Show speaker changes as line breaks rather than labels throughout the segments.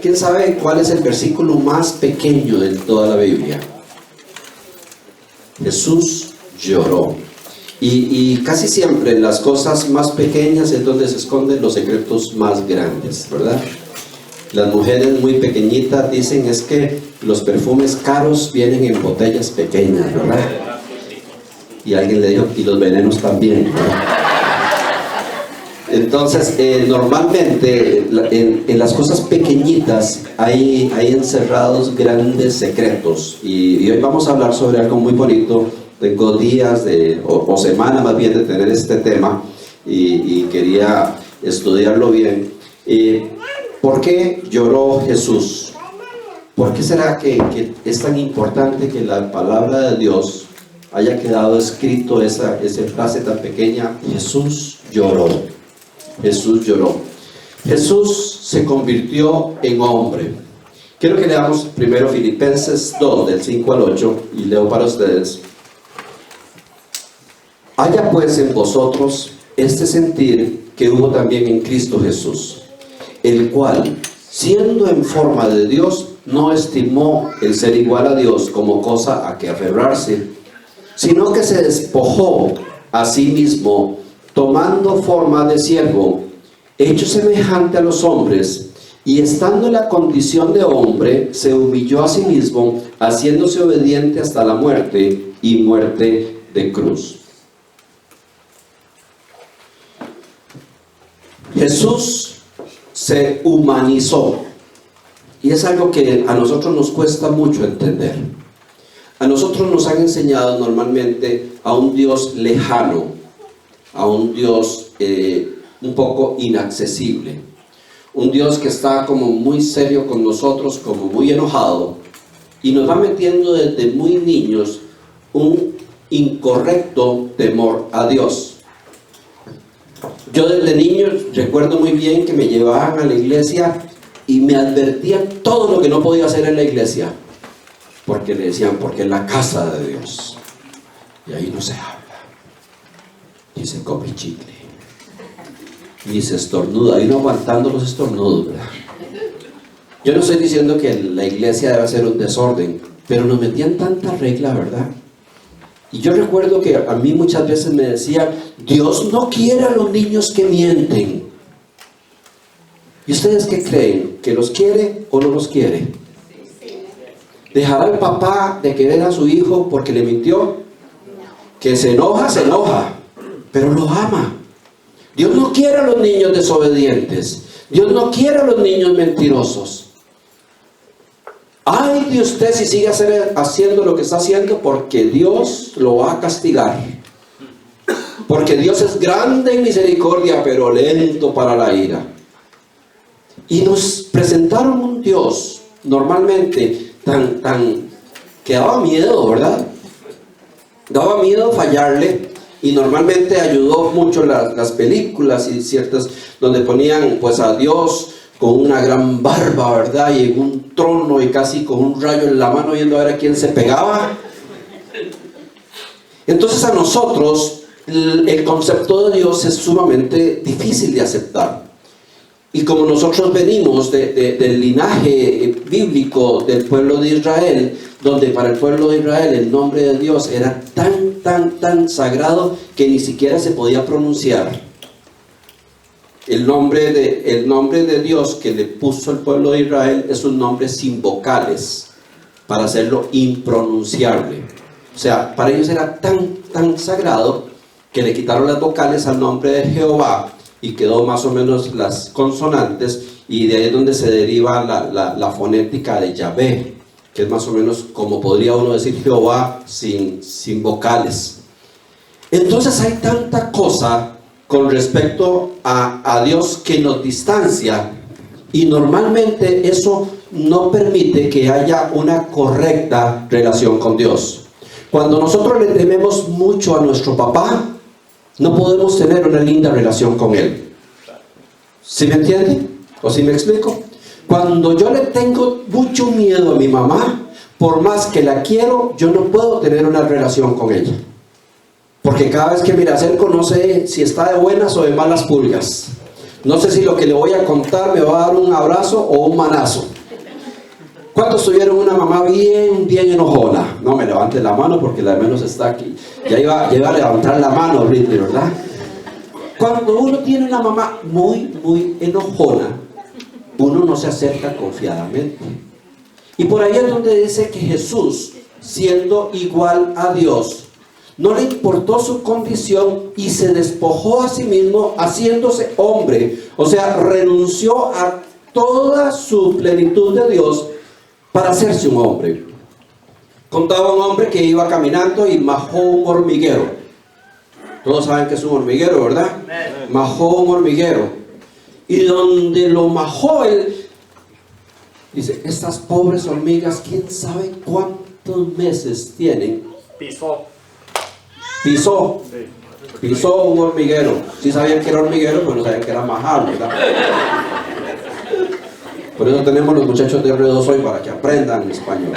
¿Quién sabe cuál es el versículo más pequeño de toda la Biblia? Jesús lloró. Y casi siempre en las cosas más pequeñas es donde se esconden los secretos más grandes, ¿verdad? Las mujeres muy pequeñitas dicen es que los perfumes caros vienen en botellas pequeñas, ¿verdad? Y alguien le dijo, y los venenos también, ¿verdad? Entonces, normalmente en las cosas pequeñitas hay encerrados grandes secretos. Y hoy vamos a hablar sobre algo muy bonito. Tengo días o semanas más bien de tener este tema y quería estudiarlo bien. ¿Por qué lloró Jesús? ¿Por qué será que es tan importante que la palabra de Dios haya quedado escrito esa frase tan pequeña? Jesús lloró. Jesús lloró. Jesús se convirtió en hombre. Quiero que leamos primero Filipenses 2, del 5 al 8, y leo para ustedes. Haya pues en vosotros este sentir que hubo también en Cristo Jesús, el cual, siendo en forma de Dios, no estimó el ser igual a Dios como cosa a que aferrarse, sino que se despojó a sí mismo, tomando forma de siervo, hecho semejante a los hombres, y estando en la condición de hombre, se humilló a sí mismo, haciéndose obediente hasta la muerte, y muerte de cruz. Jesús se humanizó, y es algo que a nosotros nos cuesta mucho entender. A nosotros nos han enseñado normalmente a un Dios lejano, a un Dios un poco inaccesible, un Dios que está como muy serio con nosotros, como muy enojado, y nos va metiendo desde muy niños un incorrecto temor a Dios. Yo desde niño recuerdo muy bien que me llevaban a la iglesia y me advertían todo lo que no podía hacer en la iglesia, porque le decían, porque es la casa de Dios y ahí no se habla, ni se come chicle, ni se estornuda, y no aguantando los estornudos, ¿verdad? Yo no estoy diciendo que la iglesia debe ser un desorden, pero nos metían tanta regla, ¿verdad? Y yo recuerdo que a mí muchas veces me decían, Dios no quiere a los niños que mienten. ¿Y ustedes qué creen? ¿Que los quiere o no los quiere? ¿Dejará el papá de querer a su hijo porque le mintió? Que se enoja, pero lo ama. Dios no quiere a los niños desobedientes. Dios no quiere a los niños mentirosos. Ay de usted si sigue haciendo lo que está haciendo, porque Dios lo va a castigar. Porque Dios es grande en misericordia, pero lento para la ira. Y nos presentaron un Dios normalmente tan que daba miedo, ¿verdad? Daba miedo fallarle, y normalmente ayudó mucho las películas y ciertas donde ponían pues a Dios con una gran barba, ¿verdad? Y en un trono y casi con un rayo en la mano viendo a ver a quién se pegaba. Entonces a nosotros el concepto de Dios es sumamente difícil de aceptar. Y como nosotros venimos del linaje bíblico del pueblo de Israel, donde para el pueblo de Israel el nombre de Dios era tan sagrado que ni siquiera se podía pronunciar. El nombre de Dios que le puso el pueblo de Israel es un nombre sin vocales, para hacerlo impronunciable. O sea, para ellos era tan sagrado que le quitaron las vocales al nombre de Jehová y quedó más o menos las consonantes, y de ahí es donde se deriva la fonética de Yahvé, que es más o menos como podría uno decir Jehová sin vocales. Entonces hay tanta cosa con respecto a Dios que nos distancia, y normalmente eso no permite que haya una correcta relación con Dios. Cuando nosotros le tememos mucho a nuestro papá, no podemos tener una linda relación con él. ¿Sí me entiende? ¿O sí me explico? Cuando yo le tengo mucho miedo a mi mamá, por más que la quiero, yo no puedo tener una relación con ella. Porque cada vez que me la acerco no sé si está de buenas o de malas pulgas. No sé si lo que le voy a contar me va a dar un abrazo o un manazo. ¿Cuántos tuvieron una mamá bien enojona? No me levante la mano porque la de menos está aquí. Ya iba a levantar la mano, Ridley, ¿verdad? Cuando uno tiene una mamá muy enojona, uno no se acerca confiadamente. Y por ahí es donde dice que Jesús, siendo igual a Dios, no le importó su condición y se despojó a sí mismo haciéndose hombre. O sea, renunció a toda su plenitud de Dios para hacerse un hombre. Contaba un hombre que iba caminando y majó un hormiguero. Todos saben que es un hormiguero, ¿verdad? Majó un hormiguero. Y donde lo majó, él dice, estas pobres hormigas, quién sabe cuántos meses tienen. Pisó un hormiguero. Si sabían que era hormiguero, pues no sabían que era majar, ¿verdad? Por eso tenemos los muchachos de R2 hoy, para que aprendan español.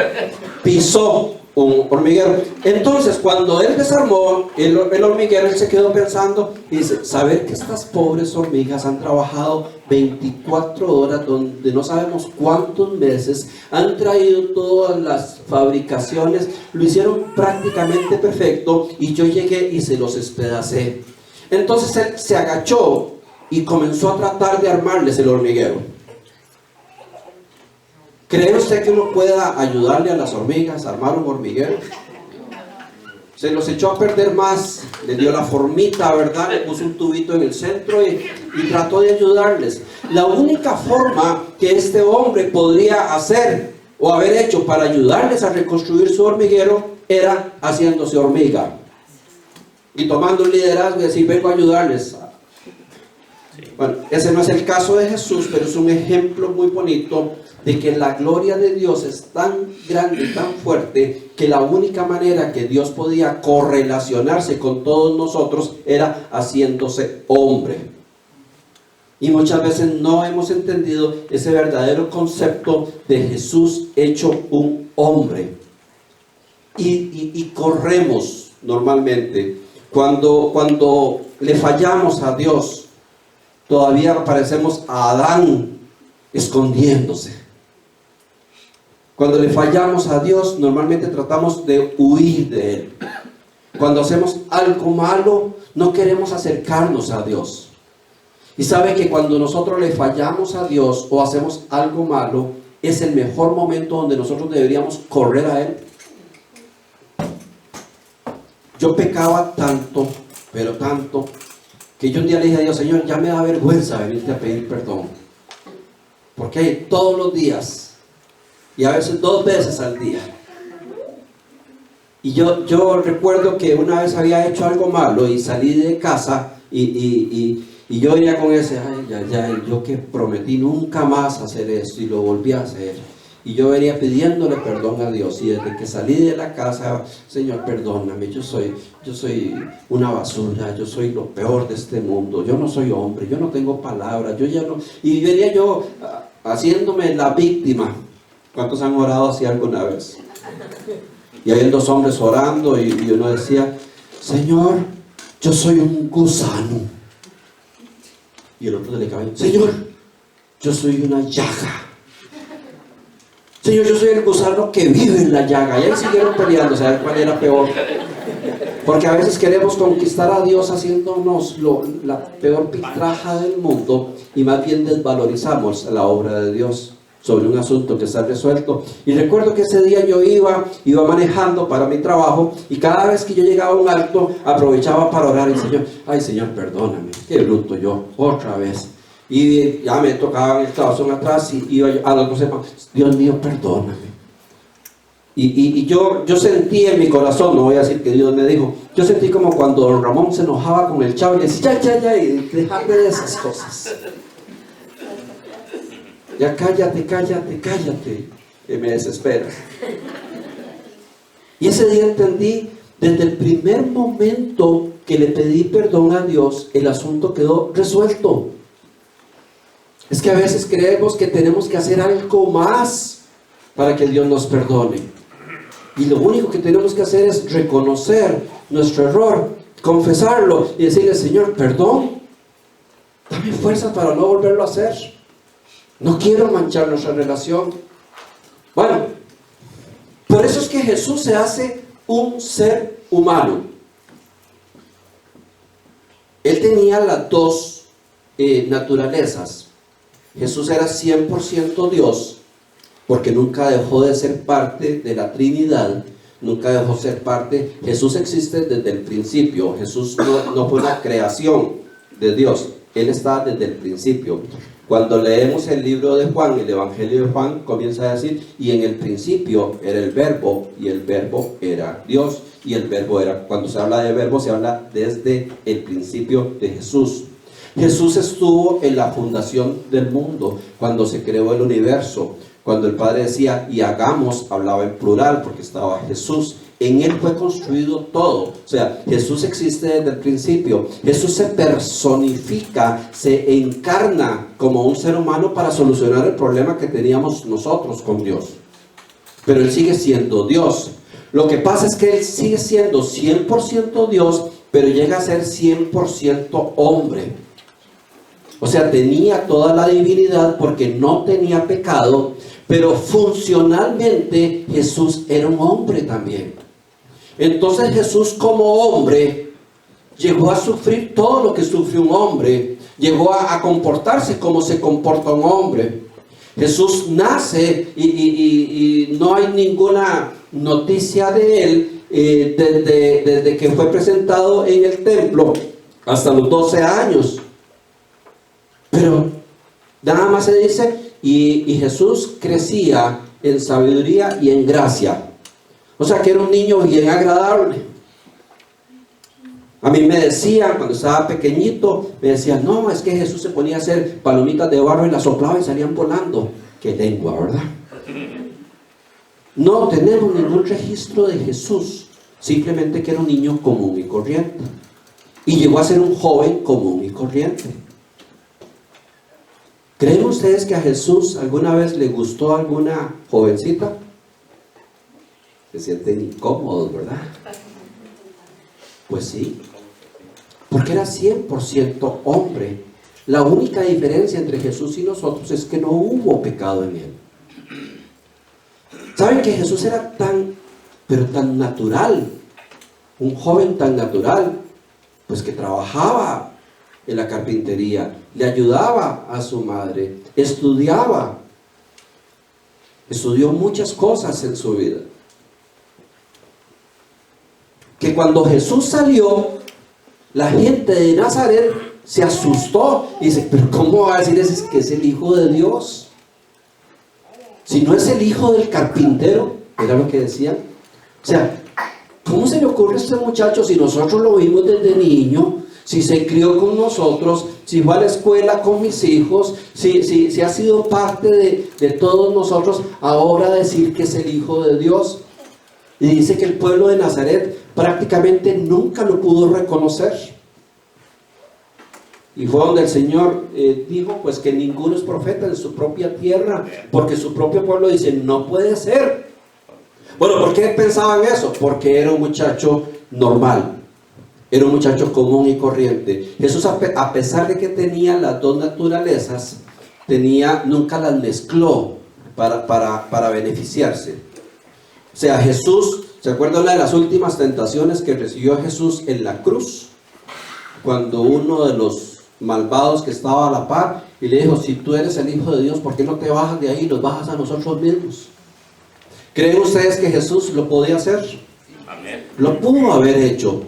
Pisó un hormiguero. Entonces, cuando él desarmó el hormiguero, él se quedó pensando y dice, saber que estas pobres hormigas han trabajado 24 horas, donde no sabemos cuántos meses, han traído todas las fabricaciones, lo hicieron prácticamente perfecto, y yo llegué y se los despedacé. Entonces él se agachó y comenzó a tratar de armarles el hormiguero. ¿Cree usted que uno pueda ayudarle a las hormigas a armar un hormiguero? Se los echó a perder más, le dio la formita, ¿verdad? Le puso un tubito en el centro y trató de ayudarles. La única forma que este hombre podría hacer o haber hecho para ayudarles a reconstruir su hormiguero era haciéndose hormiga y tomando un liderazgo y decir, vengo a ayudarles. Bueno, ese no es el caso de Jesús, pero es un ejemplo muy bonito de que la gloria de Dios es tan grande y tan fuerte que la única manera que Dios podía correlacionarse con todos nosotros era haciéndose hombre. Y muchas veces no hemos entendido ese verdadero concepto de Jesús hecho un hombre. Y corremos normalmente cuando le fallamos a Dios. Todavía parecemos a Adán escondiéndose. Cuando le fallamos a Dios, normalmente tratamos de huir de Él. Cuando hacemos algo malo, no queremos acercarnos a Dios. Y sabe que cuando nosotros le fallamos a Dios o hacemos algo malo, es el mejor momento donde nosotros deberíamos correr a Él. Yo pecaba tanto, pero tanto, que yo un día le dije a Dios, Señor, ya me da vergüenza venirte a pedir perdón. Porque todos los días, y a veces 2 veces al día. Y yo recuerdo que una vez había hecho algo malo y salí de casa y yo venía con ese, yo que prometí nunca más hacer esto y lo volví a hacer. Y yo venía pidiéndole perdón a Dios, y desde que salí de la casa, Señor, perdóname, yo soy una basura, yo soy lo peor de este mundo, yo no soy hombre, yo no tengo palabras, yo ya no... Y venía yo haciéndome la víctima. ¿Cuántos han orado así alguna vez? Y había 2 hombres orando y uno decía, Señor, yo soy un gusano. Y el otro le cabía, Señor, yo soy una llaga. Señor, yo soy el gusano que vive en la llaga. Y ahí siguieron peleando, ¿saben cuál era peor? Porque a veces queremos conquistar a Dios haciéndonos la peor pitraja del mundo, y más bien desvalorizamos la obra de Dios sobre un asunto que está resuelto. Y recuerdo que ese día yo iba manejando para mi trabajo, y cada vez que yo llegaba a un alto aprovechaba para orar y Señor, ay Señor, perdóname, qué bruto yo, otra vez. Y ya me tocaban el claustro atrás y iba yo, no sepa, Dios mío, perdóname. Y yo sentí en mi corazón, no voy a decir que Dios me dijo, yo sentí como cuando don Ramón se enojaba con el chavo y le decía, ya, y dejadme de esas cosas. Ya cállate, que me desespera. Y ese día entendí, desde el primer momento que le pedí perdón a Dios, el asunto quedó resuelto. Es que a veces creemos que tenemos que hacer algo más para que Dios nos perdone. Y lo único que tenemos que hacer es reconocer nuestro error, confesarlo y decirle, Señor, perdón. Dame fuerzas para no volverlo a hacer. No quiero manchar nuestra relación. Bueno, por eso es que Jesús se hace un ser humano. Él tenía las dos naturalezas. Jesús era 100% Dios, porque nunca dejó de ser parte de la Trinidad, nunca dejó de ser parte. Jesús existe desde el principio. Jesús no fue una creación de Dios, Él está desde el principio. Cuando leemos el libro de Juan, el Evangelio de Juan, comienza a decir, y en el principio era el verbo, y el verbo era Dios, y el verbo era, cuando se habla de verbo, se habla desde el principio de Jesús. Jesús estuvo en la fundación del mundo, cuando se creó el universo. Cuando el Padre decía, y hagamos, hablaba en plural, porque estaba Jesús. En Él fue construido todo. O sea, Jesús existe desde el principio. Jesús se personifica, se encarna como un ser humano para solucionar el problema que teníamos nosotros con Dios. Pero Él sigue siendo Dios. Lo que pasa es que Él sigue siendo 100% Dios, pero llega a ser 100% hombre. O sea, tenía toda la divinidad porque no tenía pecado, pero funcionalmente Jesús era un hombre también. Entonces Jesús como hombre llegó a sufrir todo lo que sufre un hombre, llegó a comportarse como se comporta un hombre. Jesús nace y no hay ninguna noticia de él desde que fue presentado en el templo hasta los 12 años. Pero nada más se dice, y Jesús crecía en sabiduría y en gracia. O sea que era un niño bien agradable. A mí me decían, cuando estaba pequeñito, me decían, no, es que Jesús se ponía a hacer palomitas de barro y las soplaba y salían volando. Qué lengua, ¿verdad? No tenemos ningún registro de Jesús, simplemente que era un niño común y corriente. Y llegó a ser un joven común y corriente. ¿Creen ustedes que a Jesús alguna vez le gustó alguna jovencita? Se sienten incómodos, ¿verdad? Pues sí, porque era 100% hombre. La única diferencia entre Jesús y nosotros es que no hubo pecado en él. ¿Saben que Jesús era pero tan natural? Un joven tan natural, pues que trabajaba en la carpintería, le ayudaba a su madre, estudió muchas cosas en su vida. Que cuando Jesús salió, la gente de Nazaret se asustó y dice, pero ¿cómo va a decir ese que es el Hijo de Dios? Si no es el hijo del carpintero, era lo que decían. O sea, ¿cómo se le ocurre a este muchacho si nosotros lo vimos desde niño? Si se crió con nosotros, si fue a la escuela con mis hijos, si ha sido parte de todos nosotros, ahora decir que es el Hijo de Dios. Y dice que el pueblo de Nazaret prácticamente nunca lo pudo reconocer. Y fue donde el Señor dijo pues que ninguno es profeta en su propia tierra, porque su propio pueblo dice, no puede ser. Bueno, ¿por qué pensaban eso? Porque era un muchacho normal. Era un muchacho común y corriente. Jesús, a pesar de que tenía las dos naturalezas, nunca las mezcló para beneficiarse. O sea, Jesús, ¿se acuerdan una de las últimas tentaciones que recibió Jesús en la cruz? Cuando uno de los malvados que estaba a la par y le dijo, si tú eres el Hijo de Dios, ¿por qué no te bajas de ahí y nos bajas a nosotros mismos? ¿Creen ustedes que Jesús lo podía hacer? Amén. Lo pudo haber hecho.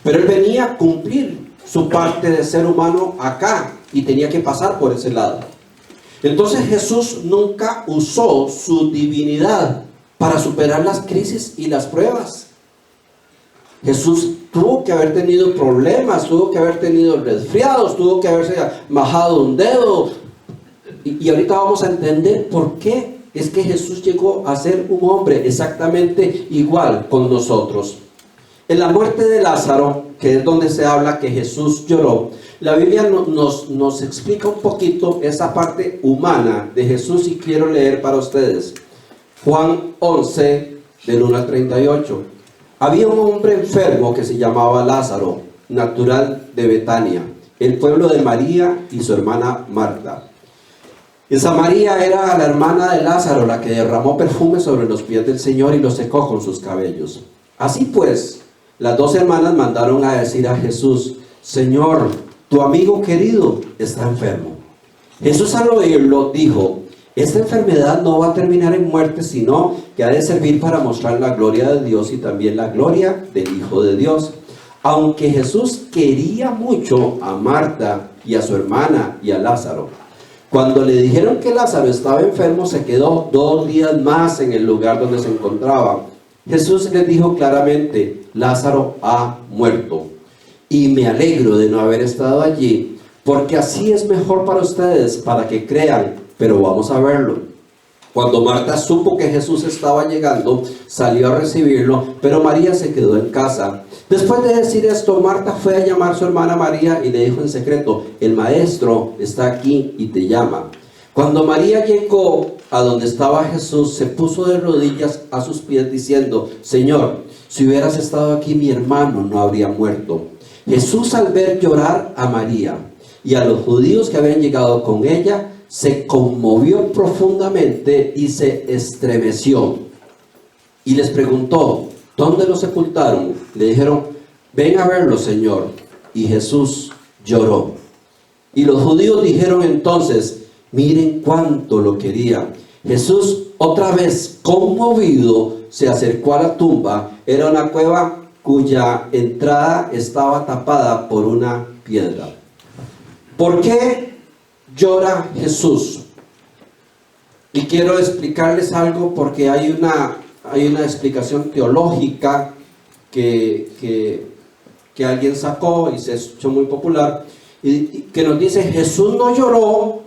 Pero él venía a cumplir su parte de ser humano acá y tenía que pasar por ese lado. Entonces Jesús nunca usó su divinidad para superar las crisis y las pruebas. Jesús tuvo que haber tenido problemas, tuvo que haber tenido resfriados, tuvo que haberse majado un dedo. Y ahorita vamos a entender por qué es que Jesús llegó a ser un hombre exactamente igual con nosotros. En la muerte de Lázaro, que es donde se habla que Jesús lloró, la Biblia nos explica un poquito esa parte humana de Jesús y quiero leer para ustedes. Juan 11, del 1 al 38. Había un hombre enfermo que se llamaba Lázaro, natural de Betania, el pueblo de María y su hermana Marta. Esa María era la hermana de Lázaro, la que derramó perfume sobre los pies del Señor y los secó con sus cabellos. Así pues, las dos hermanas mandaron a decir a Jesús: Señor, tu amigo querido está enfermo. Jesús, al oírlo, dijo: esta enfermedad no va a terminar en muerte, sino que ha de servir para mostrar la gloria de Dios y también la gloria del Hijo de Dios. Aunque Jesús quería mucho a Marta y a su hermana y a Lázaro, cuando le dijeron que Lázaro estaba enfermo, se quedó 2 días más en el lugar donde se encontraba. Jesús les dijo claramente: Lázaro ha muerto, y me alegro de no haber estado allí, porque así es mejor para ustedes, para que crean, pero vamos a verlo. Cuando Marta supo que Jesús estaba llegando, salió a recibirlo, pero María se quedó en casa. Después de decir esto, Marta fue a llamar a su hermana María y le dijo en secreto: el maestro está aquí y te llama. Cuando María llegó a donde estaba Jesús, se puso de rodillas a sus pies diciendo: Señor, si hubieras estado aquí, mi hermano no habría muerto. Jesús, al ver llorar a María y a los judíos que habían llegado con ella, se conmovió profundamente y se estremeció. Y les preguntó: ¿dónde lo sepultaron? Le dijeron: ven a verlo, Señor. Y Jesús lloró. Y los judíos dijeron entonces: miren cuánto lo quería. Jesús, otra vez conmovido, se acercó a la tumba. Era una cueva cuya entrada estaba tapada por una piedra. ¿Por qué llora Jesús? Y quiero explicarles algo, porque hay una explicación teológica que alguien sacó y se hizo muy popular, y que nos dice: Jesús no lloró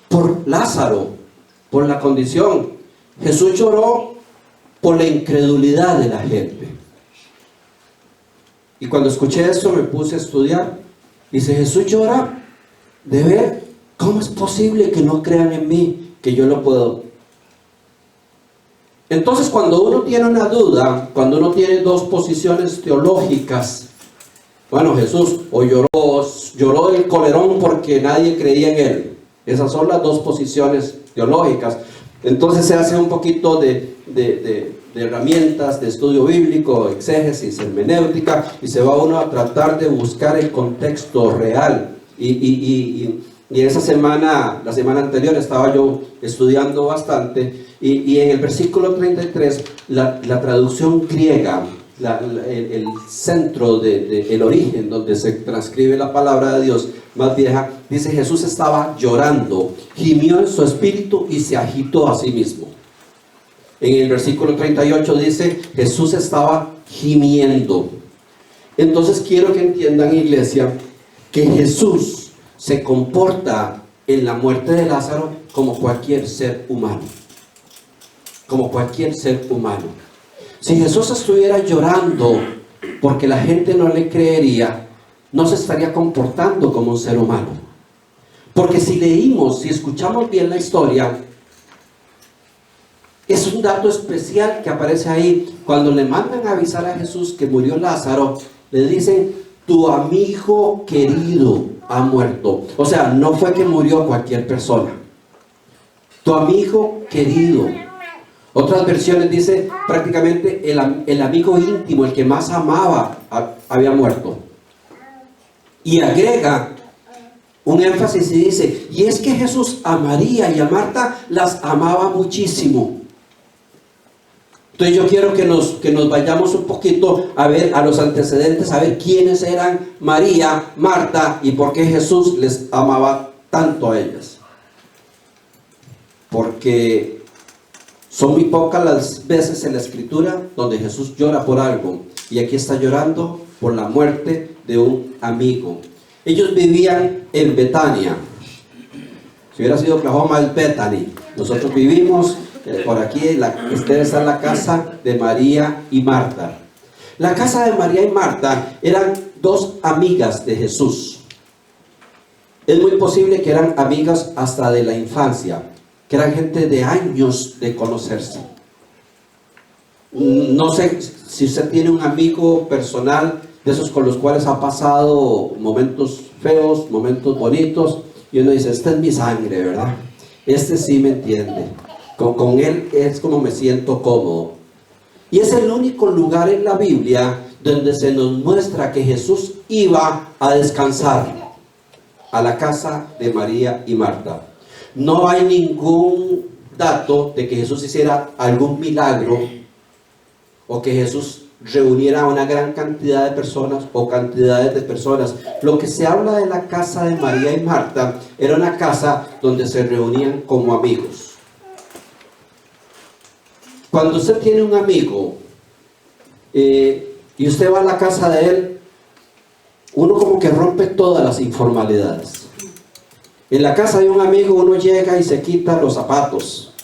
por Lázaro, por la condición. Jesús lloró por la incredulidad de la gente. Y cuando escuché eso me puse a estudiar. Dice: Jesús llora de ver cómo es posible que no crean en mí, que yo lo puedo. Entonces, cuando uno tiene una duda, cuando uno tiene dos posiciones teológicas, bueno, Jesús o lloró del colerón porque nadie creía en él. Esas son las dos posiciones teológicas. Entonces se hace un poquito de herramientas de estudio bíblico, exégesis, hermenéutica, y se va uno a tratar de buscar el contexto real. Y esa semana, la semana anterior, estaba yo estudiando bastante, y en el versículo 33, la traducción griega, el centro, el origen donde se transcribe la palabra de Dios más vieja, dice: Jesús estaba llorando, gimió en su espíritu y se agitó a sí mismo. En el versículo 38 dice: Jesús estaba gimiendo. Entonces quiero que entiendan, iglesia, que Jesús se comporta en la muerte de Lázaro como cualquier ser humano. Como cualquier ser humano. Si Jesús estuviera llorando porque la gente no le creería, no se estaría comportando como un ser humano. Porque si escuchamos bien la historia, es un dato especial que aparece ahí. Cuando le mandan a avisar a Jesús que murió Lázaro, le dicen: tu amigo querido ha muerto. O sea, no fue que murió cualquier persona. Tu amigo querido. Otras versiones dice prácticamente el amigo íntimo, el que más amaba, había muerto. Y agrega un énfasis y dice: y es que Jesús a María y a Marta las amaba muchísimo. Entonces yo quiero que nos vayamos un poquito a ver a los antecedentes, a ver quiénes eran María, Marta, y por qué Jesús les amaba tanto a ellas. Porque son muy pocas las veces en la Escritura donde Jesús llora por algo, y aquí está llorando por la muerte de un amigo. Ellos vivían en Betania. Si hubiera sido Oklahoma, es Bethany. Nosotros vivimos por aquí. Ustedes están en la casa de María y Marta. La casa de María y Marta eran dos amigas de Jesús. Es muy posible que eran amigas hasta de la infancia, que eran gente de años de conocerse. No sé si usted tiene un amigo personal de esos con los cuales ha pasado momentos feos, momentos bonitos, y uno dice, esta es mi sangre, ¿verdad? Este sí me entiende. Con él es como me siento cómodo. Y es el único lugar en la Biblia donde se nos muestra que Jesús iba a descansar a la casa de María y Marta. No hay ningún dato de que Jesús hiciera algún milagro o que Jesús reuniera a una gran cantidad de personas o cantidades de personas. Lo que se habla de la casa de María y Marta era una casa donde se reunían como amigos. Cuando usted tiene un amigo y usted va a la casa de él, uno como que rompe todas las informalidades. En la casa de un amigo uno llega y se quita los zapatos.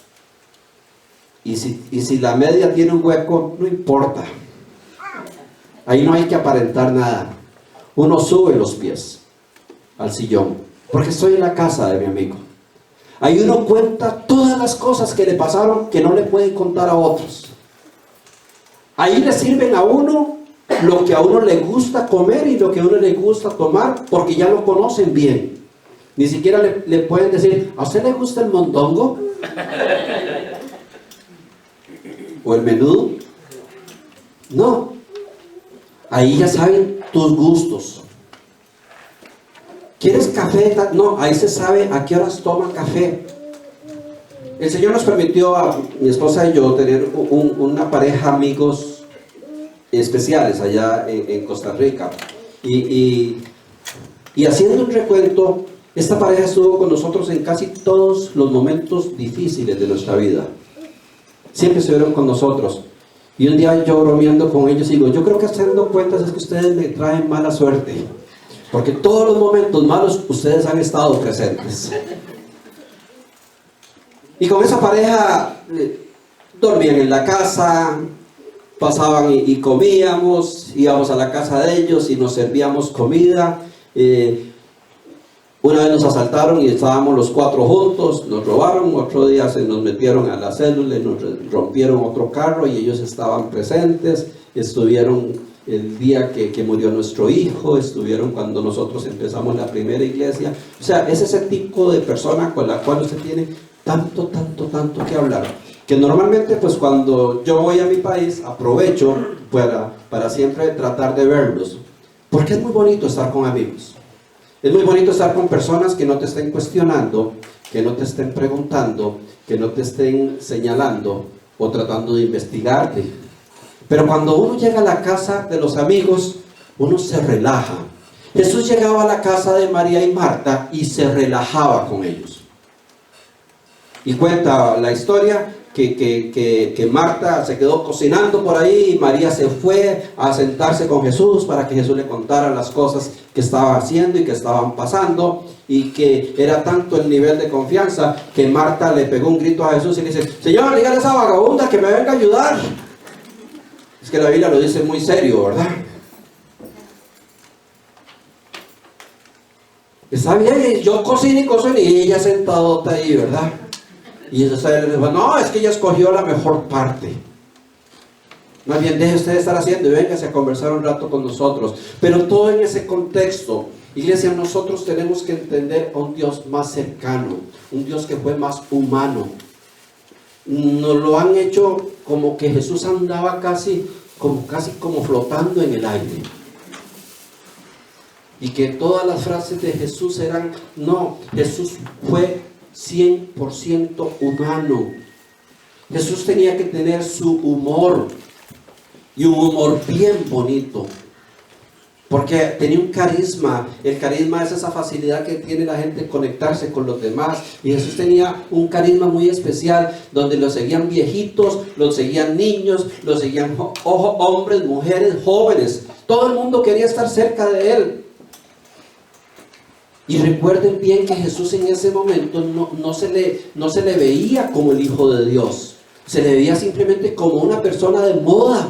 Y si la media tiene un hueco, no importa. Ahí no hay que aparentar nada. Uno sube los pies al sillón, porque estoy en la casa de mi amigo. Ahí uno cuenta todas las cosas que le pasaron que no le pueden contar a otros. Ahí le sirven a uno lo que a uno le gusta comer y lo que a uno le gusta tomar, porque ya lo conocen bien. Ni siquiera le pueden decir, ¿a usted le gusta el mondongo? ¿O el menudo? No. Ahí ya saben tus gustos. ¿Quieres café? No, ahí se sabe a qué horas toman café. El Señor nos permitió a mi esposa y yo tener una pareja amigos especiales allá en Costa Rica. Y haciendo un recuento, esta pareja estuvo con nosotros en casi todos los momentos difíciles de nuestra vida. Siempre estuvieron con nosotros. Y un día yo bromeando con ellos digo, yo creo que haciendo cuentas es que ustedes me traen mala suerte, porque todos los momentos malos ustedes han estado presentes. Y con esa pareja dormían en la casa, pasaban y comíamos, íbamos a la casa de ellos y nos servíamos comida. Una vez nos asaltaron y estábamos los 4 juntos, nos robaron, otro día se nos metieron a la célula y nos rompieron otro carro y ellos estaban presentes, estuvieron el día que murió nuestro hijo, estuvieron cuando nosotros empezamos la primera iglesia. O sea, es ese tipo de persona con la cual usted tiene tanto que hablar, que normalmente pues cuando yo voy a mi país aprovecho para siempre tratar de verlos, porque es muy bonito estar con amigos. Es muy bonito estar con personas que no te estén cuestionando, que no te estén preguntando, que no te estén señalando o tratando de investigarte. Pero cuando uno llega a la casa de los amigos, uno se relaja. Jesús llegaba a la casa de María y Marta y se relajaba con ellos. Y cuenta la historia que Marta se quedó cocinando por ahí y María se fue a sentarse con Jesús para que Jesús le contara las cosas que estaba haciendo y que estaban pasando, y que era tanto el nivel de confianza que Marta le pegó un grito a Jesús y le dice, Señor, dígale a esa vagabunda que me venga a ayudar. Es que la Biblia lo dice muy serio, ¿verdad? Está bien, yo cocino y ella sentadota ahí, ¿verdad? Y entonces le dijo, no, es que ella escogió la mejor parte. Más bien, deje usted de estar haciendo y véngase a conversar un rato con nosotros. Pero todo en ese contexto. Iglesia, nosotros tenemos que entender a un Dios más cercano, un Dios que fue más humano. Nos lo han hecho como que Jesús andaba casi como flotando en el aire. Y que todas las frases de Jesús eran, no, Jesús fue 100% humano. Jesús tenía que tener su humor, y un humor bien bonito, porque tenía un carisma. El carisma es esa facilidad que tiene la gente de conectarse con los demás, y Jesús tenía un carisma muy especial, donde lo seguían viejitos, lo seguían niños, lo seguían hombres, mujeres, jóvenes. Todo el mundo quería estar cerca de él. Y recuerden bien que Jesús en ese momento no se le veía como el Hijo de Dios. Se le veía simplemente como una persona de moda.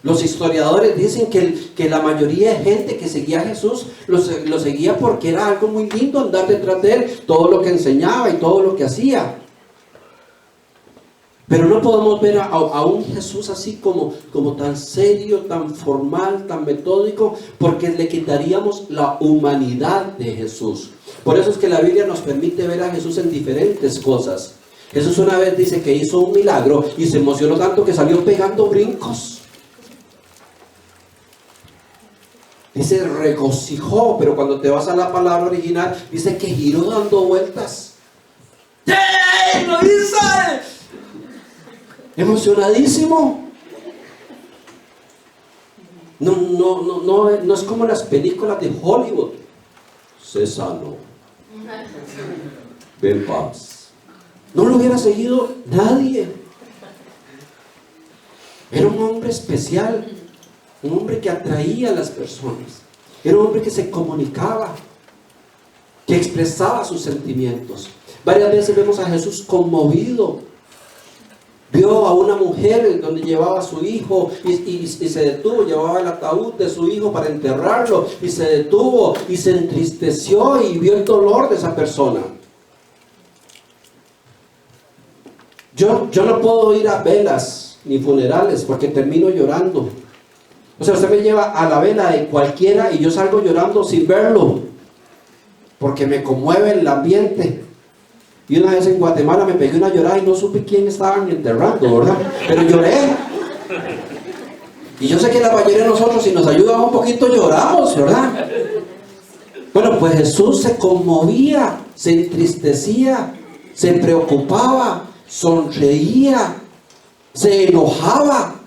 Los historiadores dicen que la mayoría de gente que seguía a Jesús lo seguía porque era algo muy lindo andar detrás de él, todo lo que enseñaba y todo lo que hacía. Pero no podemos ver a un Jesús así como tan serio, tan formal, tan metódico, porque le quitaríamos la humanidad de Jesús. Por eso es que la Biblia nos permite ver a Jesús en diferentes cosas. Jesús una vez dice que hizo un milagro y se emocionó tanto que salió pegando brincos. Dice regocijó, pero cuando te vas a la palabra original, dice que giró dando vueltas. ¡Sí! ¡Lo hice! Emocionadísimo. No es como las películas de Hollywood. Se sanó. Ven paz. No lo hubiera seguido nadie. Era un hombre especial, un hombre que atraía a las personas. Era un hombre que se comunicaba, que expresaba sus sentimientos. Varias veces vemos a Jesús conmovido. Vio a una mujer donde llevaba a su hijo y se detuvo, llevaba el ataúd de su hijo para enterrarlo y se detuvo y se entristeció y vio el dolor de esa persona. Yo no puedo ir a velas ni funerales porque termino llorando. O sea, usted me lleva a la vela de cualquiera y yo salgo llorando sin verlo porque me conmueve el ambiente. Y una vez en Guatemala me pegué una llorada y no supe quién estaban enterrando, ¿verdad? Pero lloré. Y yo sé que la mayoría de nosotros, si nos ayudan un poquito, lloramos, ¿verdad? Bueno, pues Jesús se conmovía, se entristecía, se preocupaba, sonreía, se enojaba,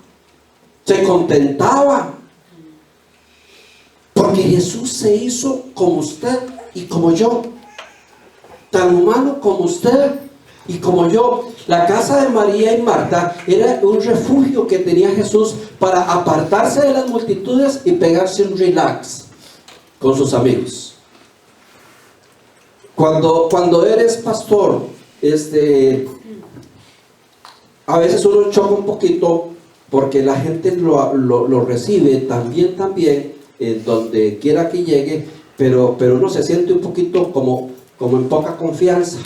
se contentaba. Porque Jesús se hizo como usted y como yo. Tan humano como usted y como yo. La casa de María y Marta era un refugio que tenía Jesús para apartarse de las multitudes y pegarse un relax con sus amigos. Cuando eres pastor, a veces uno choca un poquito porque la gente lo recibe también, donde quiera que llegue, pero uno se siente un poquito como en poca confianza,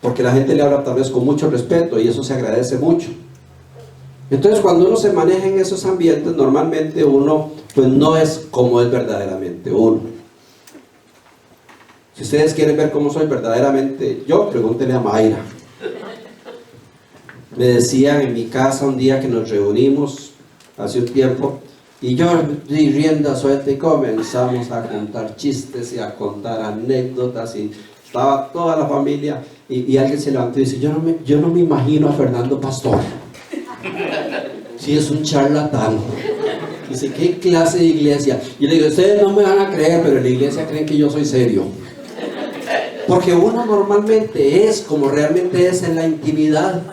porque la gente le habla tal vez con mucho respeto y eso se agradece mucho. Entonces cuando uno se maneja en esos ambientes, normalmente uno pues no es como es verdaderamente uno. Si ustedes quieren ver cómo soy verdaderamente yo, pregúntenle a Mayra. Me decían en mi casa un día que nos reunimos hace un tiempo, y yo di rienda suelta y comenzamos a contar chistes y a contar anécdotas y estaba toda la familia y alguien se levantó y dice, yo no me imagino a Fernando pastor. Sí, es un charlatán. Dice, ¿qué clase de iglesia? Y le digo, ustedes no me van a creer, pero en la iglesia creen que yo soy serio. Porque uno normalmente es como realmente es en la intimidad,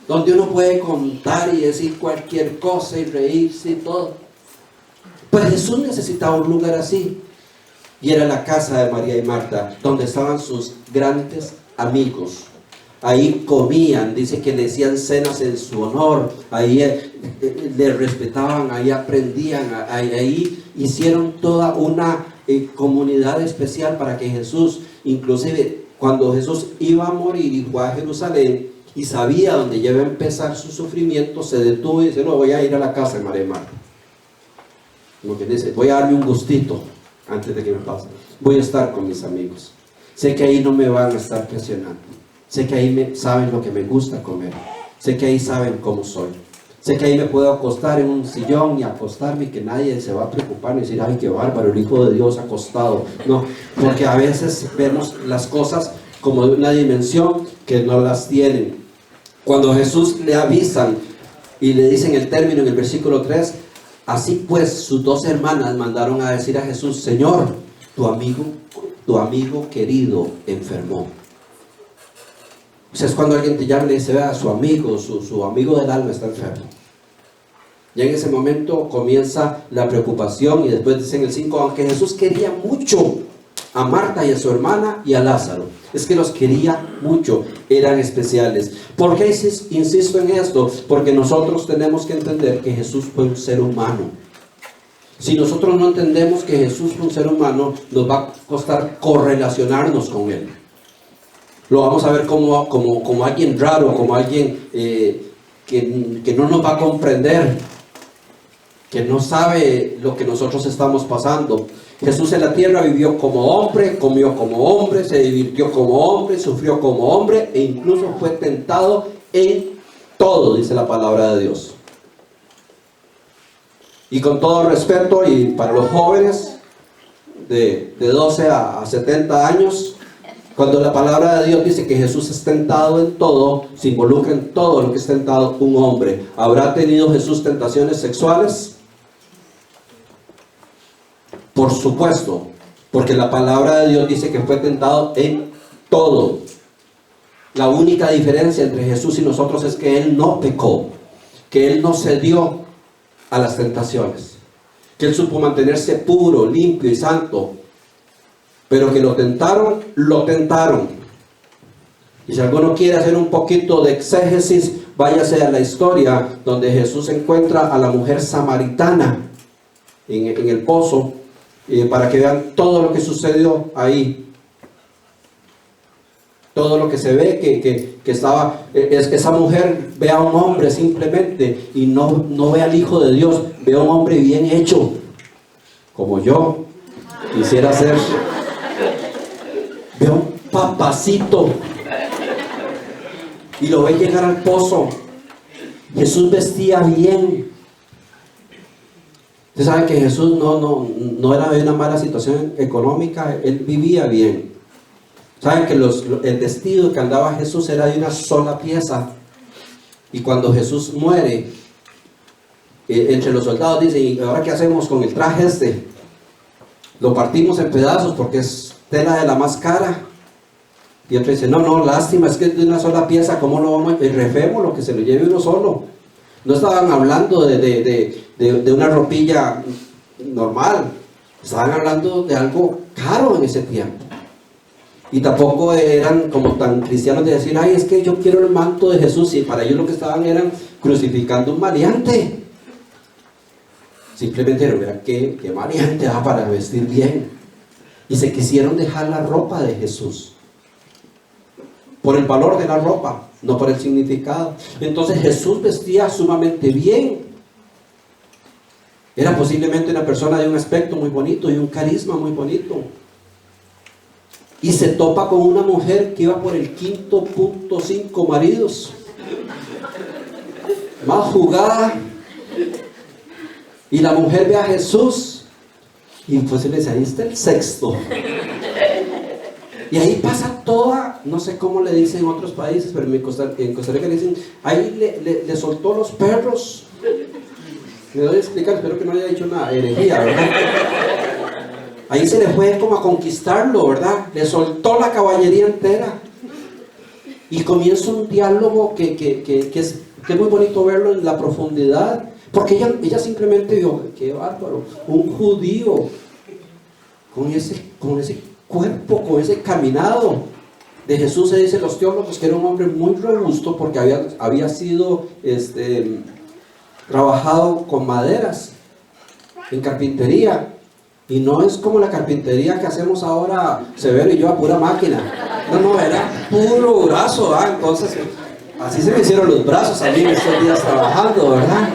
donde uno puede contar y decir cualquier cosa y reírse y todo. Pues Jesús necesitaba un lugar así, y era la casa de María y Marta, donde estaban sus grandes amigos. Ahí comían, dice que le hacían cenas en su honor, ahí le respetaban, ahí aprendían, ahí hicieron toda una comunidad especial para que Jesús, inclusive cuando Jesús iba a morir y fue a Jerusalén y sabía dónde ya iba a empezar su sufrimiento, se detuvo y dice, no, voy a ir a la casa de María y Marta. Como que dice, voy a darme un gustito antes de que me pase. Voy a estar con mis amigos. Sé que ahí no me van a estar presionando. Sé que ahí saben lo que me gusta comer. Sé que ahí saben cómo soy. Sé que ahí me puedo acostar en un sillón y acostarme y que nadie se va a preocupar ni decir, ay, qué bárbaro, el Hijo de Dios acostado. No, porque a veces vemos las cosas como de una dimensión que no las tienen. Cuando Jesús le avisan y le dicen el término en el versículo 3, así pues sus dos hermanas mandaron a decir a Jesús, Señor, tu amigo querido enfermó. O sea, es cuando alguien te llama y le dice, vea, su amigo del alma está enfermo. Ya en ese momento comienza la preocupación y después dicen el 5, aunque Jesús quería mucho a Marta y a su hermana y a Lázaro, es que los quería mucho, eran especiales. ¿Por qué insisto en esto? Porque nosotros tenemos que entender que Jesús fue un ser humano. Si nosotros no entendemos que Jesús fue un ser humano, nos va a costar correlacionarnos con Él. Lo vamos a ver como alguien raro, como alguien que no nos va a comprender, que no sabe lo que nosotros estamos pasando. Jesús en la tierra vivió como hombre, comió como hombre, se divirtió como hombre, sufrió como hombre e incluso fue tentado en todo, dice la palabra de Dios. Y con todo respeto, y para los jóvenes de 12 a 70 años, cuando la palabra de Dios dice que Jesús es tentado en todo, se involucra en todo lo que es tentado un hombre. ¿Habrá tenido Jesús tentaciones sexuales? Por supuesto, porque la palabra de Dios dice que fue tentado en todo. La única diferencia entre Jesús y nosotros es que Él no pecó, que Él no cedió a las tentaciones, que Él supo mantenerse puro, limpio y santo. Pero que lo tentaron, lo tentaron. Y si alguno quiere hacer un poquito de exégesis, váyase a la historia donde Jesús encuentra a la mujer samaritana en el pozo, para que vean todo lo que sucedió ahí. Todo lo que se ve que estaba, esa mujer ve a un hombre simplemente y no ve al Hijo de Dios, ve a un hombre bien hecho, como yo quisiera ser. Ve a un papacito y lo ve llegar al pozo. Jesús vestía bien. Usted sabe que Jesús no era de una mala situación económica, Él vivía bien. Saben que el vestido que andaba Jesús era de una sola pieza. Y cuando Jesús muere, entre los soldados dicen: ¿y ahora qué hacemos con el traje este? Lo partimos en pedazos porque es tela de la más cara. Y otro dice: no, lástima, es que es de una sola pieza, ¿cómo lo vamos a...? Refémoslo, que se lo lleve uno solo. No estaban hablando de una ropilla normal, estaban hablando de algo caro en ese tiempo. Y tampoco eran como tan cristianos de decir: ay, es que yo quiero el manto de Jesús. Y para ellos lo que estaban eran crucificando un maleante. Simplemente dijeron: qué maleante para vestir bien. Y se quisieron dejar la ropa de Jesús por el valor de la ropa, no por el significado. Entonces Jesús vestía sumamente bien. Era posiblemente una persona de un aspecto muy bonito y un carisma muy bonito. Y se topa con una mujer que iba por el 5.5 maridos, más jugada. Y la mujer ve a Jesús y pues le dice: ahí está el sexto. Y ahí pasa toda, no sé cómo le dicen en otros países, pero en Costa Rica le dicen: ahí le soltó los perros. Me doy a explicar, espero que no haya dicho una herejía, ¿verdad? Ahí se le fue como a conquistarlo, ¿verdad? Le soltó la caballería entera. Y comienza un diálogo que es muy bonito verlo en la profundidad. Porque ella simplemente vio: qué bárbaro, un judío con ese cuerpo, con ese caminado. De Jesús se dice los teólogos que era un hombre muy robusto porque había sido trabajado con maderas en carpintería. Y no es como la carpintería que hacemos ahora, Severo y yo, a pura máquina. No, era puro brazo, ¿verdad? Entonces, así se me hicieron los brazos a mí en estos días trabajando, ¿verdad?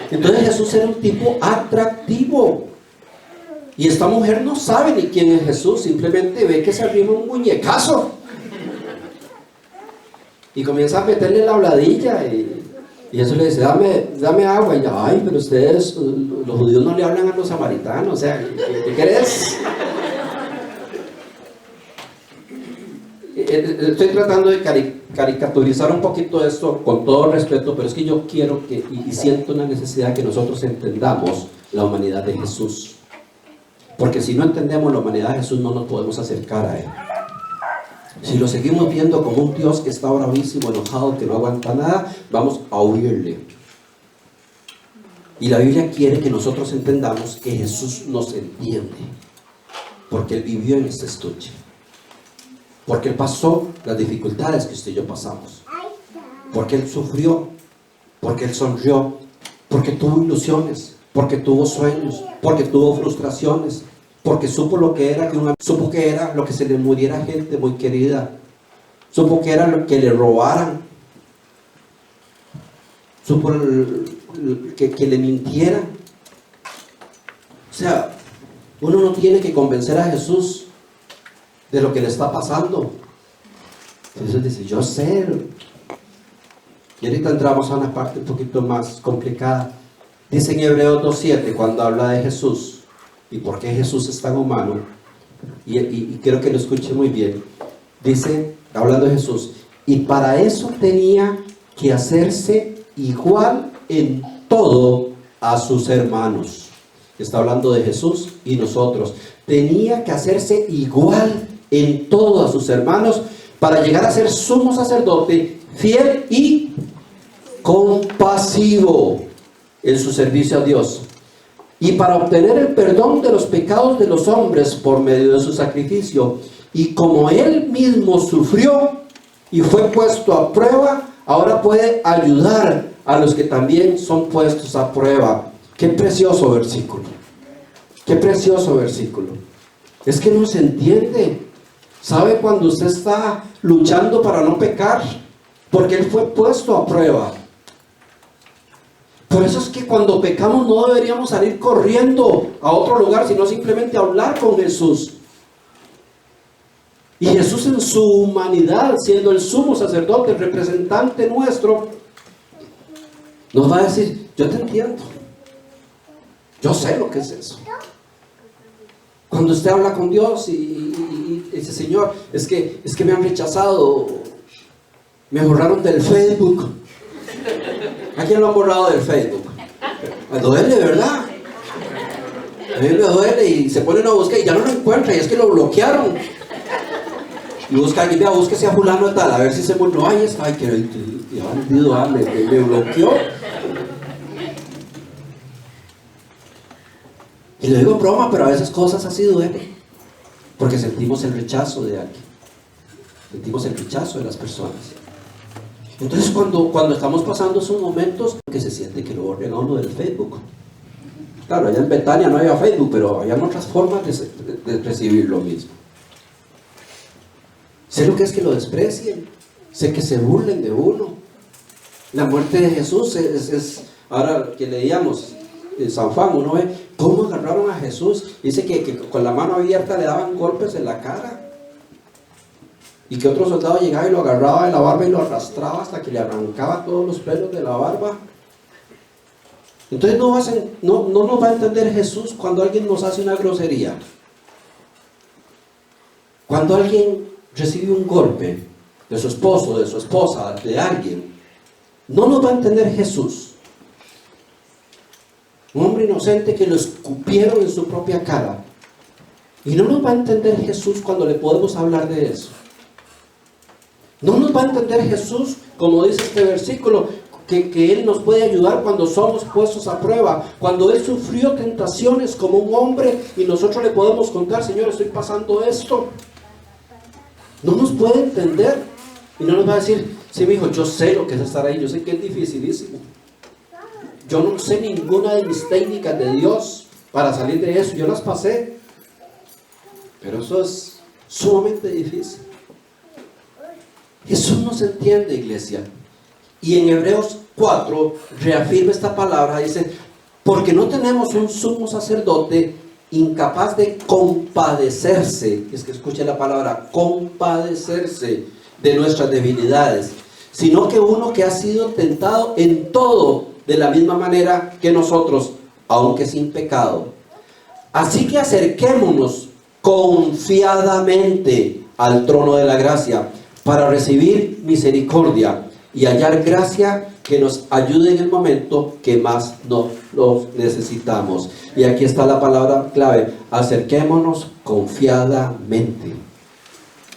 Entonces Jesús era un tipo atractivo. Y esta mujer no sabe ni quién es Jesús, simplemente ve que se arrima un muñecazo. Y comienza a meterle la habladilla y Jesús le dice: dame agua. Y ella: ay, pero ustedes, los judíos no le hablan a los samaritanos, o sea, ¿qué crees? Estoy tratando de caricaturizar un poquito esto con todo respeto, pero es que yo quiero y siento una necesidad que nosotros entendamos la humanidad de Jesús. Porque si no entendemos la humanidad de Jesús, no nos podemos acercar a Él. Si lo seguimos viendo como un Dios que está bravísimo, enojado, que no aguanta nada, vamos a huirle. Y la Biblia quiere que nosotros entendamos que Jesús nos entiende, porque Él vivió en este estuche, porque Él pasó las dificultades que usted y yo pasamos, porque Él sufrió, porque Él sonrió, porque tuvo ilusiones, porque tuvo sueños, porque tuvo frustraciones, porque supo lo que era supo que era lo que se le muriera gente muy querida, supo que era lo que le robaran, supo que le mintieran. O sea, uno no tiene que convencer a Jesús de lo que le está pasando. Jesús dice, yo sé. Y ahorita entramos a una parte un poquito más complicada. Dice en Hebreos 2:7, cuando habla de Jesús y por qué Jesús es tan humano, y quiero que lo escuche muy bien. Dice, hablando de Jesús, y para eso tenía que hacerse igual en todo a sus hermanos. Está hablando de Jesús y nosotros. Tenía que hacerse igual en todo a sus hermanos para llegar a ser sumo sacerdote, fiel y compasivo en su servicio a Dios, y para obtener el perdón de los pecados de los hombres por medio de su sacrificio. Y como Él mismo sufrió y fue puesto a prueba, ahora puede ayudar a los que también son puestos a prueba. Qué precioso versículo. Qué precioso versículo. Es que no se entiende. ¿Sabe cuando usted está luchando para no pecar? Porque Él fue puesto a prueba. Por eso es que cuando pecamos no deberíamos salir corriendo a otro lugar, sino simplemente hablar con Jesús. Y Jesús en su humanidad, siendo el sumo sacerdote, el representante nuestro, nos va a decir, yo te entiendo. Yo sé lo que es eso. Cuando usted habla con Dios y dice, Señor, es que me han rechazado, me borraron del Facebook. ¿A quién lo han borrado del Facebook? Me duele, ¿verdad? A mí me duele y se ponen a buscar y ya no lo encuentran, y es que lo bloquearon. Y busca alguien, vea, búsquese a fulano de tal, a ver si se muere. No, ahí está, ay, que bandido, me bloqueó. Y le digo broma, pero a veces cosas así duelen, porque sentimos el rechazo de alguien, sentimos el rechazo de las personas. Entonces cuando estamos pasando esos momentos, que se siente que lo borren a uno del Facebook. Claro, allá en Betania no había Facebook, pero había otras formas de recibir lo mismo. Sé lo que es que lo desprecien, sé que se burlen de uno. La muerte de Jesús es ahora que leíamos San Juan, uno ve cómo agarraron a Jesús. Dice que con la mano abierta le daban golpes en la cara, y que otro soldado llegaba y lo agarraba de la barba y lo arrastraba hasta que le arrancaba todos los pelos de la barba. Entonces no nos va a entender Jesús cuando alguien nos hace una grosería, cuando alguien recibe un golpe de su esposo, de su esposa, de alguien. No nos va a entender Jesús. Un hombre inocente que lo escupieron en su propia cara. Y no nos va a entender Jesús cuando le podemos hablar de eso. No nos va a entender Jesús, como dice este versículo, que Él nos puede ayudar cuando somos puestos a prueba. Cuando Él sufrió tentaciones como un hombre y nosotros le podemos contar, Señor, estoy pasando esto. No nos puede entender. Y no nos va a decir, sí, mi hijo, yo sé lo que es estar ahí, yo sé que es dificilísimo. Yo no sé ninguna de mis técnicas de Dios para salir de eso. Yo las pasé. Pero eso es sumamente difícil. Jesús nos entiende, iglesia. Y en Hebreos 4 reafirma esta palabra. Dice, porque no tenemos un sumo sacerdote incapaz de compadecerse. Es que escuche la palabra, compadecerse de nuestras debilidades, sino que uno que ha sido tentado en todo de la misma manera que nosotros, aunque sin pecado. Así que acerquémonos confiadamente al trono de la gracia para recibir misericordia y hallar gracia que nos ayude en el momento que más nos necesitamos. Y aquí está la palabra clave: acerquémonos confiadamente.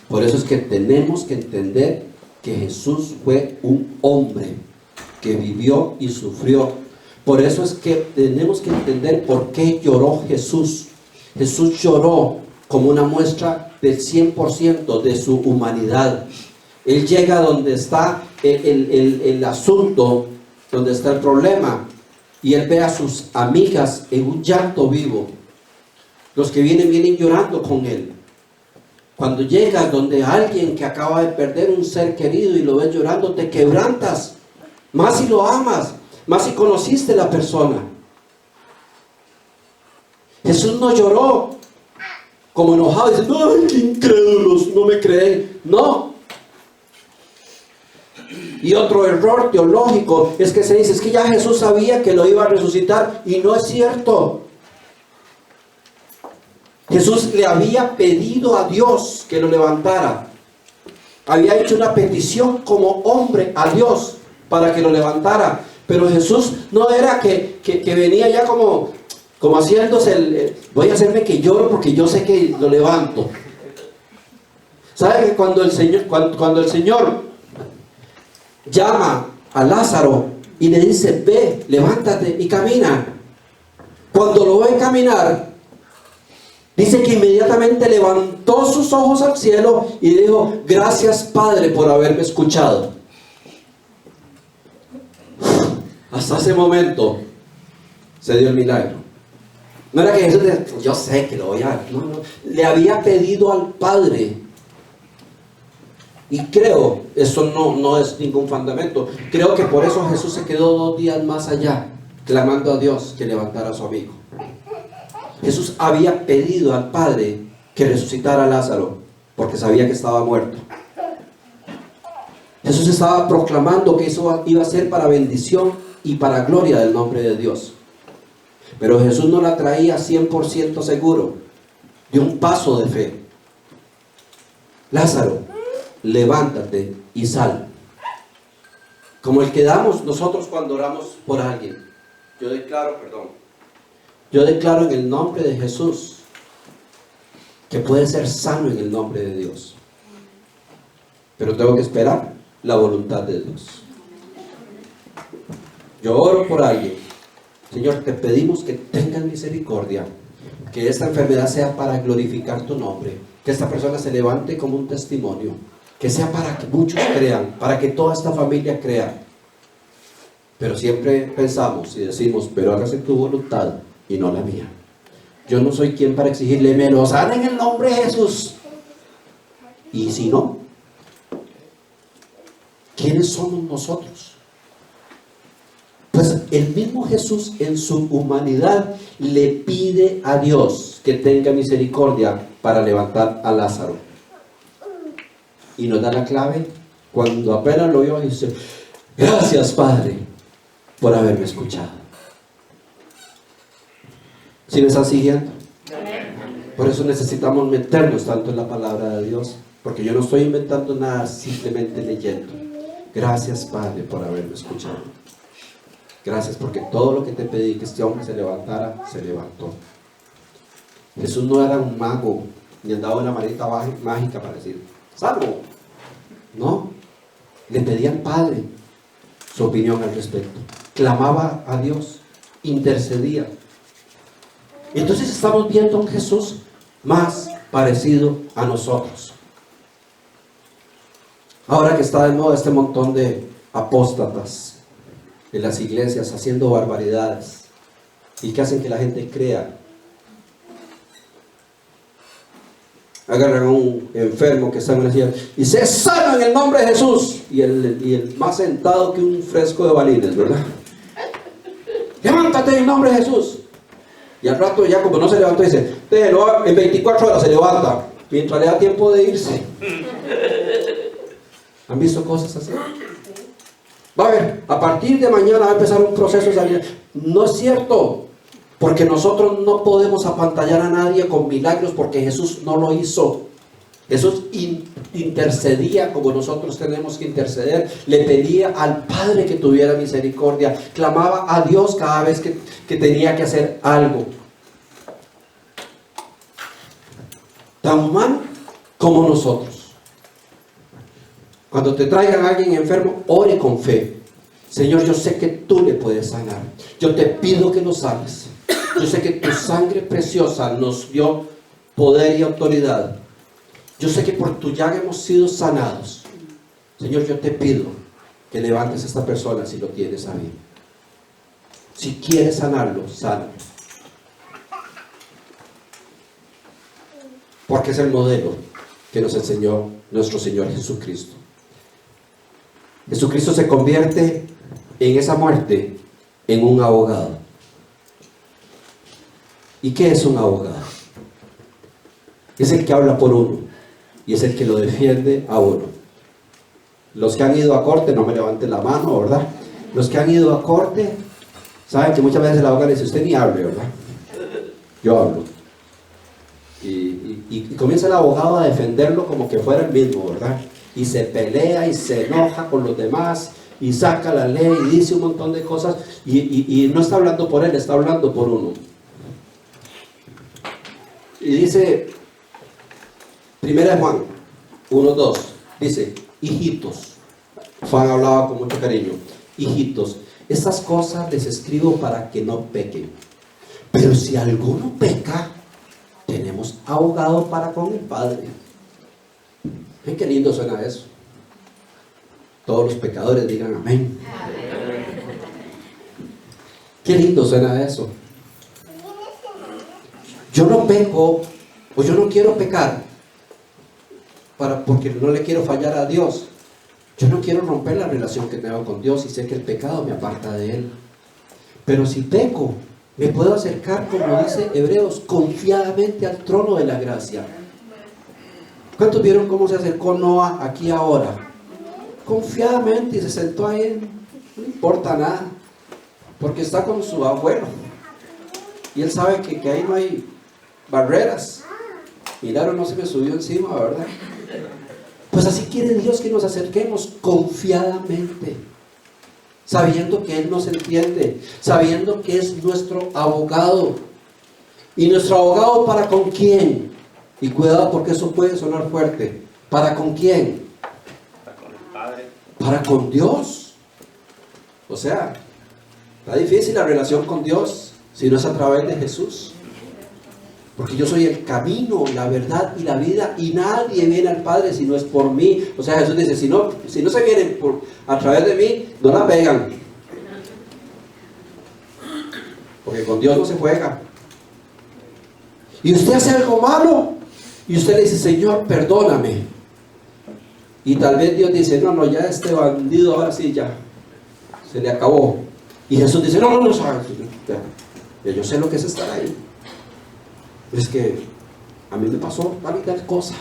Por eso es que tenemos que entender que Jesús fue un hombre que vivió y sufrió. Por eso es que tenemos que entender por qué lloró Jesús. Jesús lloró como una muestra del 100% de su humanidad. Él llega donde está el asunto, donde está el problema, y él ve a sus amigas en un llanto vivo. Los que vienen llorando con él. Cuando llegas donde alguien que acaba de perder un ser querido y lo ves llorando, te quebrantas. Más si lo amas, más si conociste a la persona. Jesús no lloró como enojado, diciendo, ¡ay, qué incrédulos! No me creen. No. Y otro error teológico es que se dice, es que ya Jesús sabía que lo iba a resucitar, y no es cierto. Jesús le había pedido a Dios que lo levantara. Había hecho una petición como hombre a Dios para que lo levantara. Pero Jesús no era que venía ya como haciéndose voy a hacerme que lloro porque yo sé que lo levanto. ¿Sabe que cuando el Señor llama a Lázaro y le dice, ve, levántate y camina? Cuando lo ve caminar, dice que inmediatamente levantó sus ojos al cielo y dijo, gracias Padre por haberme escuchado. Hasta ese momento se dio el milagro. No era que Jesús decía, yo sé que lo voy a... No. Le había pedido al Padre. Y creo, eso no es ningún fundamento, creo que por eso Jesús se quedó 2 días más allá, clamando a Dios que levantara a su amigo. Jesús había pedido al Padre que resucitara a Lázaro, porque sabía que estaba muerto. Jesús estaba proclamando que eso iba a ser para bendición y para gloria del nombre de Dios. Pero Jesús no la traía 100% seguro. Dio un paso de fe. Lázaro, levántate y sal. Como el que damos nosotros cuando oramos por alguien. Yo declaro en el nombre de Jesús que puede ser sano en el nombre de Dios. Pero tengo que esperar la voluntad de Dios. Yo oro por alguien. Señor, te pedimos que tengas misericordia, que esta enfermedad sea para glorificar tu nombre, que esta persona se levante como un testimonio, que sea para que muchos crean, para que toda esta familia crea. Pero siempre pensamos y decimos, pero hágase tu voluntad y no la mía. Yo no soy quien para exigirle menos, sana en el nombre de Jesús. Y si no, ¿quiénes somos nosotros? Pues el mismo Jesús en su humanidad le pide a Dios que tenga misericordia para levantar a Lázaro. Y nos da la clave cuando apenas lo vio y dice, gracias Padre por haberme escuchado. ¿Sí me están siguiendo? Por eso necesitamos meternos tanto en la palabra de Dios, porque yo no estoy inventando nada, simplemente leyendo. Gracias Padre por haberme escuchado. Gracias porque todo lo que te pedí que este hombre se levantara, se levantó. Jesús no era un mago, ni andaba una varita mágica para decir, salvo. No, le pedía al Padre su opinión al respecto. Clamaba a Dios, intercedía. Entonces estamos viendo a un Jesús más parecido a nosotros. Ahora que está de moda este montón de apóstatas en las iglesias haciendo barbaridades y que hacen que la gente crea. Agarran a un enfermo que está en una silla y se sana en el nombre de Jesús, y el más sentado que un fresco de balines, ¿verdad? Levántate en el nombre de Jesús. Y al rato ya como no se levantó dice, déjelo, en 24 horas se levanta, mientras le da tiempo de irse. ¿Han visto cosas así? Va a ver, a partir de mañana va a empezar un proceso de sanidad. No es cierto, porque nosotros no podemos apantallar a nadie con milagros, porque Jesús no lo hizo. Jesús intercedía como nosotros tenemos que interceder. Le pedía al Padre que tuviera misericordia. Clamaba a Dios cada vez que tenía que hacer algo. Tan humano como nosotros. Cuando te traigan a alguien enfermo, ore con fe. Señor, yo sé que tú le puedes sanar. Yo te pido que lo sanes. Yo sé que tu sangre preciosa nos dio poder y autoridad. Yo sé que por tu llaga hemos sido sanados. Señor, yo te pido que levantes a esta persona si lo tienes a bien. Si quieres sanarlo, sánalo. Porque es el modelo. que nos enseñó nuestro Señor Jesucristo. Jesucristo se convierte en esa muerte en un abogado. ¿Y qué es un abogado? Es el que habla por uno y es el que lo defiende a uno. Los que han ido a corte, no me levanten la mano, ¿verdad? Los que han ido a corte saben que muchas veces el abogado le dice: usted ni hable, ¿verdad? Yo hablo. Y comienza el abogado a defenderlo como que fuera el mismo, ¿verdad? Y se pelea y se enoja con los demás y saca la ley y dice un montón de cosas y no está hablando por él, está hablando por uno. Y dice, 1 Juan 1:2, dice: hijitos. Juan hablaba con mucho cariño. Hijitos, estas cosas les escribo para que no pequen. Pero si alguno peca, tenemos abogado para con el Padre. ¿Ven qué lindo suena eso? Todos los pecadores digan amén. Qué lindo suena eso. Yo no peco, o yo no quiero pecar porque no le quiero fallar a Dios. Yo no quiero romper la relación que tengo con Dios y sé que el pecado me aparta de Él. Pero si peco, me puedo acercar, como dice Hebreos, confiadamente al trono de la gracia. ¿Cuántos vieron cómo se acercó Noah aquí ahora? Confiadamente, y se sentó ahí, no importa nada, porque está con su abuelo. Y él sabe que ahí no hay barreras. Miraron, no se me subió encima, ¿verdad? Pues así quiere Dios que nos acerquemos confiadamente, sabiendo que Él nos entiende, sabiendo que es nuestro abogado. ¿Y nuestro abogado para con quién? Y cuidado, porque eso puede sonar fuerte. ¿Para con quién?
Para con el Padre.
Para con Dios. O sea, está difícil la relación con Dios si no es a través de Jesús. Porque yo soy el camino, la verdad y la vida, y nadie viene al Padre si no es por mí. O sea, Jesús dice, si no se vienen a través de mí, no la pegan. Porque con Dios no se juega. Y usted hace algo malo, y usted le dice: Señor, perdóname. Y tal vez Dios dice: no, ya este bandido ahora sí ya se le acabó. Y Jesús dice: no, yo sé lo que es estar ahí. Es que a mí me pasó tal y tal cosa.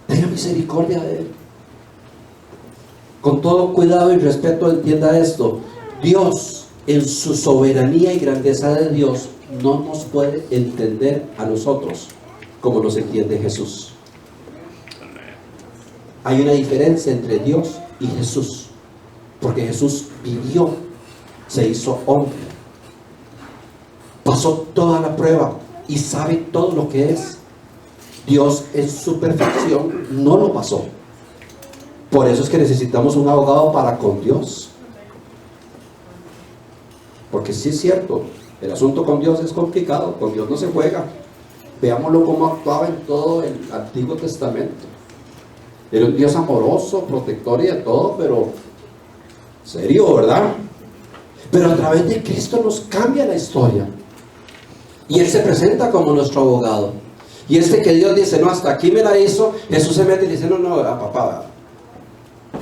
Tenga misericordia de él. Con todo cuidado y respeto, entienda esto: Dios, en su soberanía y grandeza de Dios, no nos puede entender a nosotros como nos entiende Jesús. Hay una diferencia entre Dios y Jesús, porque Jesús vivió, se hizo hombre, pasó toda la prueba y sabe todo lo que es. Dios en su perfección no lo pasó. Por eso es que necesitamos un abogado para con Dios. Porque sí es cierto, el asunto con Dios es complicado, con Dios no se juega. Veámoslo cómo actuaba en todo el Antiguo Testamento. Era un Dios amoroso, protector y de todo, pero serio, ¿verdad? Pero a través de Cristo nos cambia la historia. Y Él se presenta como nuestro abogado. Y que Dios dice: no, hasta aquí me la hizo, Jesús se mete y dice: no, papá,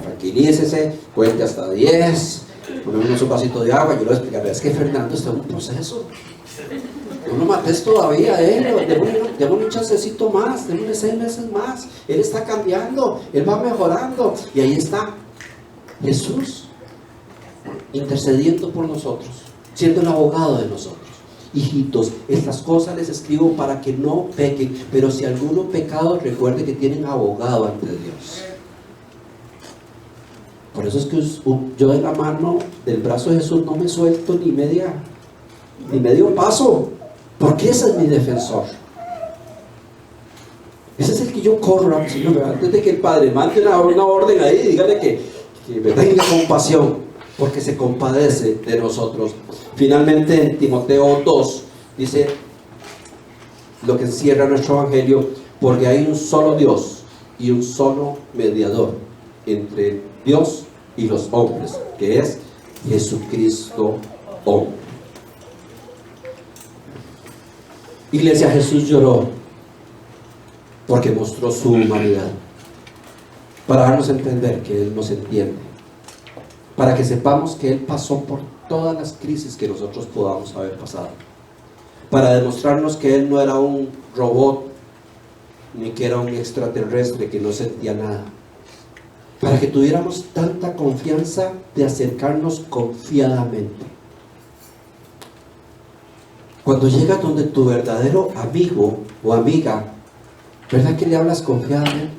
tranquilícese, cuente hasta 10, ponemos un vasito de agua. Yo le voy a explicar: es que Fernando está en un proceso, no lo mates todavía, démosle un chancecito más, démosle 6 meses más, Él está cambiando, Él va mejorando. Y ahí está Jesús intercediendo por nosotros, siendo el abogado de nosotros. Hijitos, estas cosas les escribo para que no pequen, pero si alguno pecado, recuerde que tienen abogado ante Dios. Por eso es que yo de la mano del brazo de Jesús no me suelto ni medio paso, porque ese es mi defensor. Ese es el que yo corro al Señor, antes de que el Padre mande una orden ahí, dígale que me tenga compasión, porque se compadece de nosotros. Finalmente, en Timoteo 2 dice lo que encierra nuestro evangelio: porque hay un solo Dios y un solo mediador entre Dios y los hombres, que es Jesucristo hombre. Iglesia, Jesús lloró porque mostró su humanidad, para darnos a entender que Él nos entiende, para que sepamos que Él pasó por todas las crisis que nosotros podamos haber pasado, para demostrarnos que Él no era un robot, ni que era un extraterrestre que no sentía nada, para que tuviéramos tanta confianza de acercarnos confiadamente. Cuando llegas donde tu verdadero amigo o amiga, ¿verdad que le hablas confiadamente?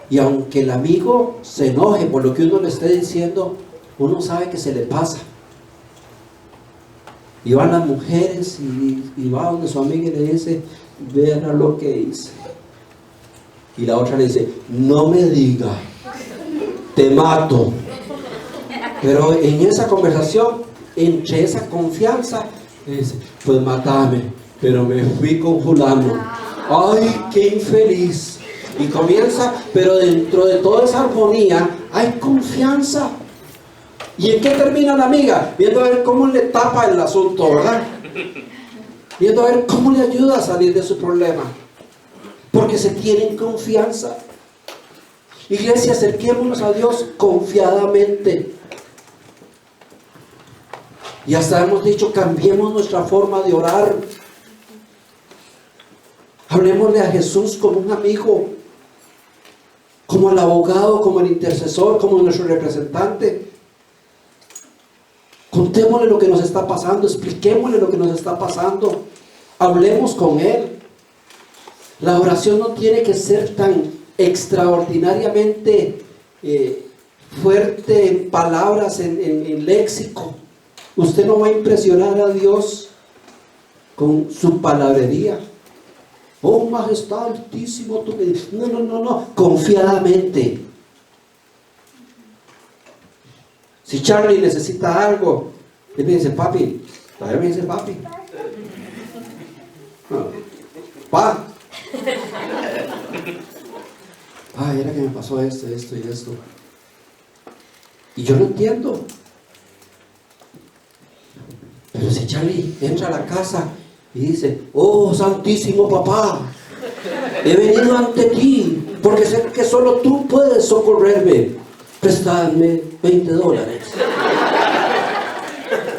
Y aunque el amigo se enoje por lo que uno le esté diciendo, uno sabe que se le pasa. Y van las mujeres y va donde su amiga y le dice: vean lo que hice. Y la otra le dice: no me diga, te mato. Pero en esa conversación, entre esa confianza, le dice: pues matame, pero me fui con fulano. ¡Ay, qué infeliz! Y comienza, pero dentro de toda esa armonía hay confianza. ¿Y en qué termina la amiga? Viendo a ver cómo le tapa el asunto, ¿verdad? Viendo a ver cómo le ayuda a salir de su problema. Porque se tienen confianza. Iglesia, acerquémonos a Dios confiadamente. Y hasta hemos dicho: cambiemos nuestra forma de orar. Hablemosle a Jesús como un amigo, como el abogado, como el intercesor, como nuestro representante. Contémosle lo que nos está pasando, expliquémosle lo que nos está pasando, hablemos con Él. La oración no tiene que ser tan extraordinariamente fuerte en palabras, en léxico. Usted no va a impresionar a Dios con su palabrería. Oh, majestad altísimo, tú me dices. No, confiadamente. Si Charlie necesita algo, él me dice: papi, todavía me dice papi. No, pa. Ay, era que me pasó esto y esto. Y yo no entiendo. Pero si Charlie entra a la casa y dice: oh, santísimo papá, he venido ante ti porque sé que solo tú puedes socorrerme, préstame $20.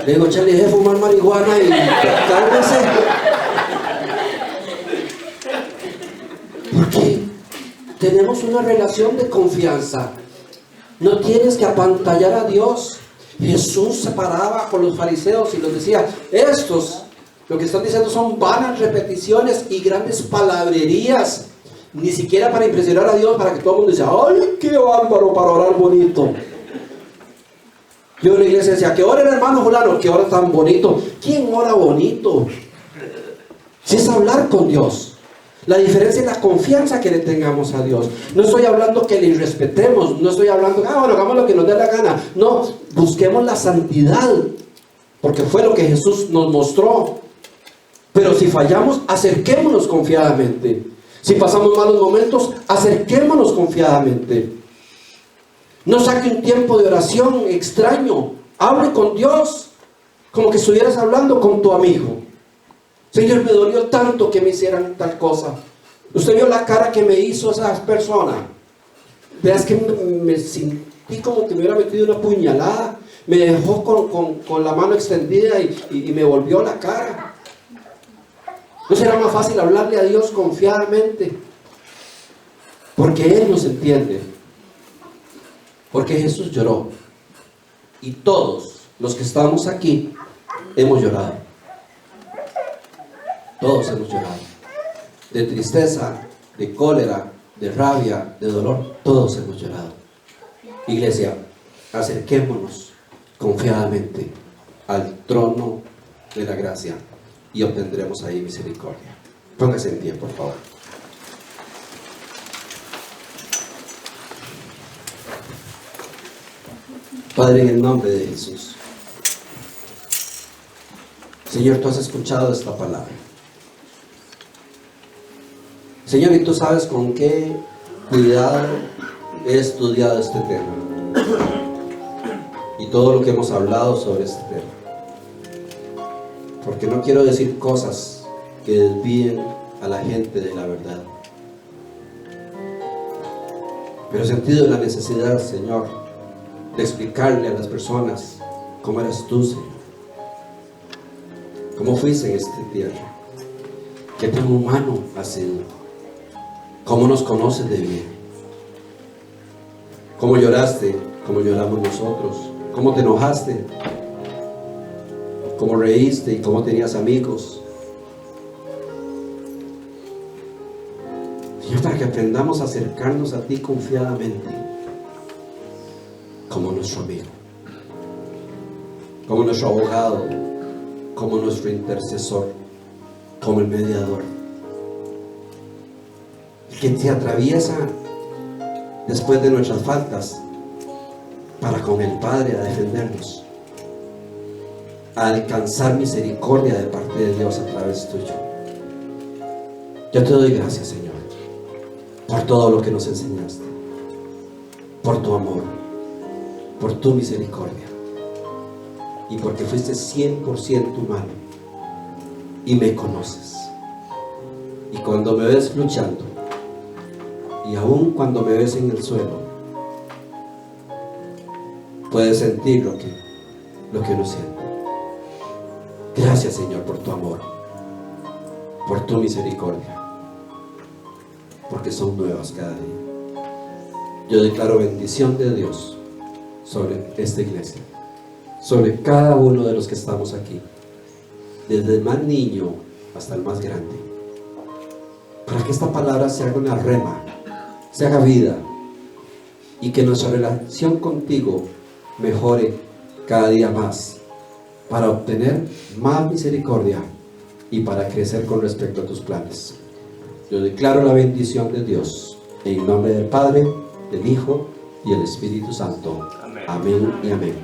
Le digo: Charlie, deje de fumar marihuana y cálmese. Porque tenemos una relación de confianza. No tienes que apantallar a Dios. Jesús se paraba con los fariseos y les decía: estos, lo que están diciendo son vanas repeticiones y grandes palabrerías, ni siquiera para impresionar a Dios, para que todo el mundo diga: ¡ay, qué bárbaro para orar bonito! Yo en la iglesia decía: que ora el hermano fulano, que ora tan bonito. ¿Quién ora bonito? Si es hablar con Dios. La diferencia es la confianza que le tengamos a Dios. No estoy hablando que le irrespetemos, no estoy hablando: bueno, hagamos lo que nos dé la gana. No, busquemos la santidad, porque fue lo que Jesús nos mostró. Pero si fallamos, acerquémonos confiadamente. Si pasamos malos momentos, acerquémonos confiadamente. No saque un tiempo de oración extraño. Hable con Dios como que estuvieras hablando con tu amigo. Señor, me dolió tanto que me hicieran tal cosa. Usted vio la cara que me hizo esa persona. Veas que me sentí como que me hubiera metido una puñalada. Me dejó con la mano extendida y me volvió la cara. ¿No será más fácil hablarle a Dios confiadamente? Porque Él nos entiende. Porque Jesús lloró. Y todos los que estamos aquí hemos llorado. Todos hemos llorado. De tristeza, de cólera, de rabia, de dolor. Todos hemos llorado. Iglesia, acerquémonos confiadamente al trono de la gracia y obtendremos ahí misericordia. Póngase en pie, por favor. Padre, en el nombre de Jesús. Señor, tú has escuchado esta palabra. Señor, y tú sabes con qué cuidado he estudiado este tema y todo lo que hemos hablado sobre este tema, porque no quiero decir cosas que desvíen a la gente de la verdad. Pero he sentido la necesidad, Señor, de explicarle a las personas cómo eras tú, Señor. Cómo fuiste en esta tierra. Qué tan humano has sido. Cómo nos conoces de bien. Cómo lloraste, cómo lloramos nosotros. Cómo te enojaste. Cómo reíste y cómo tenías amigos. Señor, para que aprendamos a acercarnos a ti confiadamente, como nuestro amigo, como nuestro abogado, como nuestro intercesor, como el mediador, el que te atraviesa después de nuestras faltas para con el Padre a defendernos, a alcanzar misericordia de parte de Dios a través tuyo. Yo te doy gracias, Señor, por todo lo que nos enseñaste, por tu amor, por tu misericordia, y porque fuiste 100% humano y me conoces. Y cuando me ves luchando, y aún cuando me ves en el suelo, puedes sentir lo que uno siente. Gracias, Señor, por tu amor, por tu misericordia, porque son nuevas cada día. Yo declaro bendición de Dios sobre esta iglesia, sobre cada uno de los que estamos aquí, desde el más niño hasta el más grande, para que esta palabra se haga una rema, se haga vida, y que nuestra relación contigo mejore cada día más, para obtener más misericordia y para crecer con respecto a tus planes. Yo declaro la bendición de Dios en nombre del Padre, del Hijo y del Espíritu Santo. Amén y amén.